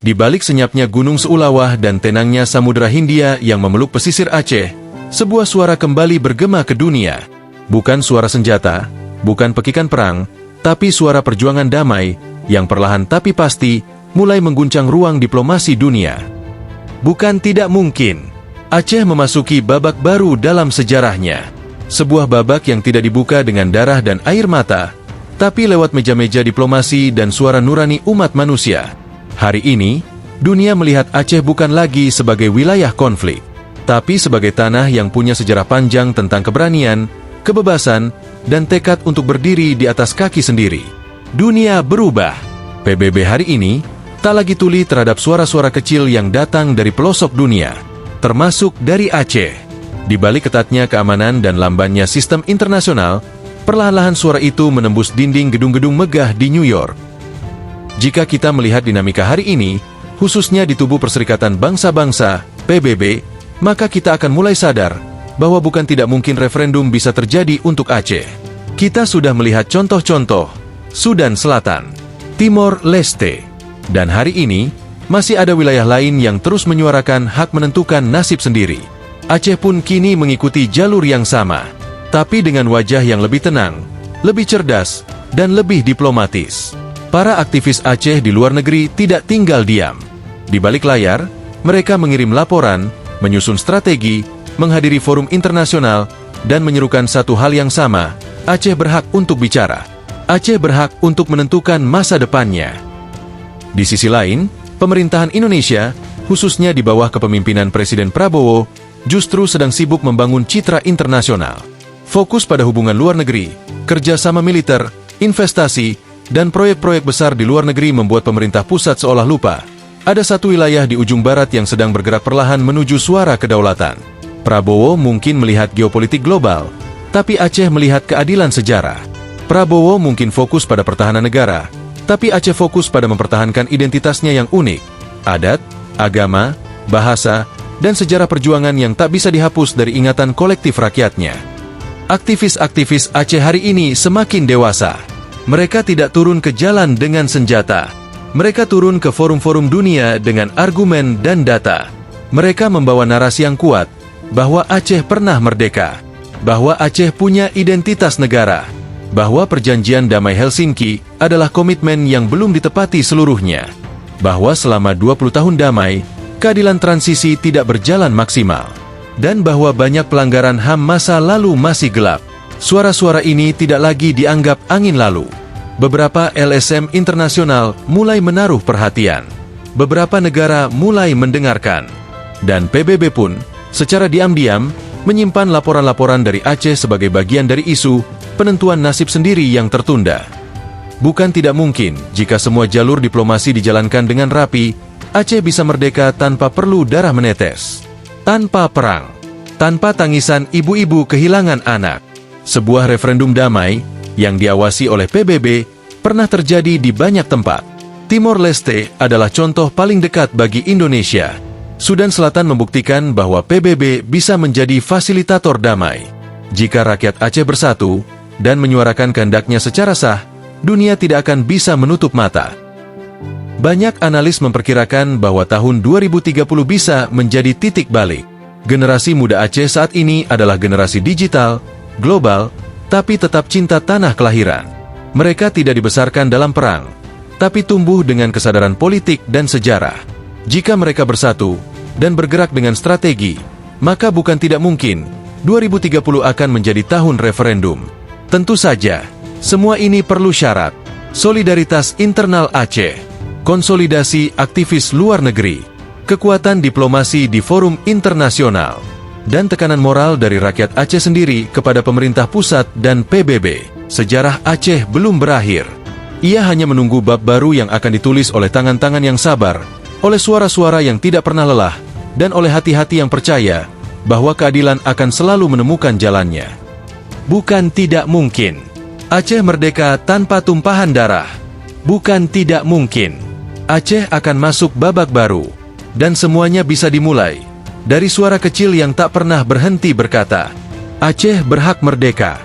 Di balik senyapnya Gunung Seulawah dan tenangnya Samudra Hindia yang memeluk pesisir Aceh, sebuah suara kembali bergema ke dunia. Bukan suara senjata, bukan pekikan perang, tapi suara perjuangan damai yang perlahan tapi pasti mulai mengguncang ruang diplomasi dunia. Bukan tidak mungkin, Aceh memasuki babak baru dalam sejarahnya. Sebuah babak yang tidak dibuka dengan darah dan air mata, tapi lewat meja-meja diplomasi dan suara nurani umat manusia. Hari ini, dunia melihat Aceh bukan lagi sebagai wilayah konflik, tapi sebagai tanah yang punya sejarah panjang tentang keberanian, kebebasan, dan tekad untuk berdiri di atas kaki sendiri. Dunia berubah. PBB hari ini tak lagi tuli terhadap suara-suara kecil yang datang dari pelosok dunia, termasuk dari Aceh. Di balik ketatnya keamanan dan lambannya sistem internasional, perlahan-lahan suara itu menembus dinding gedung-gedung megah di New York. Jika kita melihat dinamika hari ini, khususnya di tubuh Perserikatan Bangsa-Bangsa, PBB, maka kita akan mulai sadar bahwa bukan tidak mungkin referendum bisa terjadi untuk Aceh. Kita sudah melihat contoh-contoh Sudan Selatan, Timor Leste, dan hari ini masih ada wilayah lain yang terus menyuarakan hak menentukan nasib sendiri. Aceh pun kini mengikuti jalur yang sama, tapi dengan wajah yang lebih tenang, lebih cerdas, dan lebih diplomatis. Para aktivis Aceh di luar negeri tidak tinggal diam. Di balik layar, mereka mengirim laporan, menyusun strategi, menghadiri forum internasional, dan menyerukan satu hal yang sama: Aceh berhak untuk bicara. Aceh berhak untuk menentukan masa depannya. Di sisi lain, pemerintahan Indonesia, khususnya di bawah kepemimpinan Presiden Prabowo, justru sedang sibuk membangun citra internasional. Fokus pada hubungan luar negeri, kerjasama militer, investasi, dan proyek-proyek besar di luar negeri membuat pemerintah pusat seolah lupa ada satu wilayah di ujung barat yang sedang bergerak perlahan menuju suara kedaulatan. Prabowo mungkin melihat geopolitik global, tapi Aceh melihat keadilan sejarah. Prabowo mungkin fokus pada pertahanan negara, tapi Aceh fokus pada mempertahankan identitasnya yang unik, adat, agama, bahasa, dan sejarah perjuangan yang tak bisa dihapus dari ingatan kolektif rakyatnya. Aktivis-aktivis Aceh hari ini semakin dewasa. Mereka tidak turun ke jalan dengan senjata. Mereka turun ke forum-forum dunia dengan argumen dan data. Mereka membawa narasi yang kuat, bahwa Aceh pernah merdeka, bahwa Aceh punya identitas negara, bahwa perjanjian damai Helsinki adalah komitmen yang belum ditepati seluruhnya, bahwa selama 20 tahun damai, keadilan transisi tidak berjalan maksimal, dan bahwa banyak pelanggaran HAM masa lalu masih gelap. Suara-suara ini tidak lagi dianggap angin lalu. Beberapa LSM internasional mulai menaruh perhatian. Beberapa negara mulai mendengarkan. Dan PBB pun, secara diam-diam, menyimpan laporan-laporan dari Aceh sebagai bagian dari isu penentuan nasib sendiri yang tertunda. Bukan tidak mungkin, jika semua jalur diplomasi dijalankan dengan rapi, Aceh bisa merdeka tanpa perlu darah menetes. Tanpa perang. Tanpa tangisan ibu-ibu kehilangan anak. Sebuah referendum damai yang diawasi oleh PBB pernah terjadi di banyak tempat. Timor Leste adalah contoh paling dekat bagi Indonesia. Sudan Selatan membuktikan bahwa PBB bisa menjadi fasilitator damai. Jika rakyat Aceh bersatu dan menyuarakan kehendaknya secara sah, dunia tidak akan bisa menutup mata. Banyak analis memperkirakan bahwa tahun 2030 bisa menjadi titik balik. Generasi muda Aceh saat ini adalah generasi digital, global, tapi tetap cinta tanah kelahiran. Mereka tidak dibesarkan dalam perang, tapi tumbuh dengan kesadaran politik dan sejarah. Jika mereka bersatu dan bergerak dengan strategi, maka bukan tidak mungkin 2030 akan menjadi tahun referendum. Tentu saja, semua ini perlu syarat: solidaritas internal Aceh, konsolidasi aktivis luar negeri, kekuatan diplomasi di forum internasional, dan tekanan moral dari rakyat Aceh sendiri kepada pemerintah pusat dan PBB. Sejarah Aceh belum berakhir. Ia hanya menunggu bab baru yang akan ditulis oleh tangan-tangan yang sabar, oleh suara-suara yang tidak pernah lelah, dan oleh hati-hati yang percaya bahwa keadilan akan selalu menemukan jalannya. Bukan tidak mungkin Aceh merdeka tanpa tumpahan darah. Bukan tidak mungkin Aceh akan masuk babak baru, dan semuanya bisa dimulai dari suara kecil yang tak pernah berhenti berkata, Aceh berhak merdeka.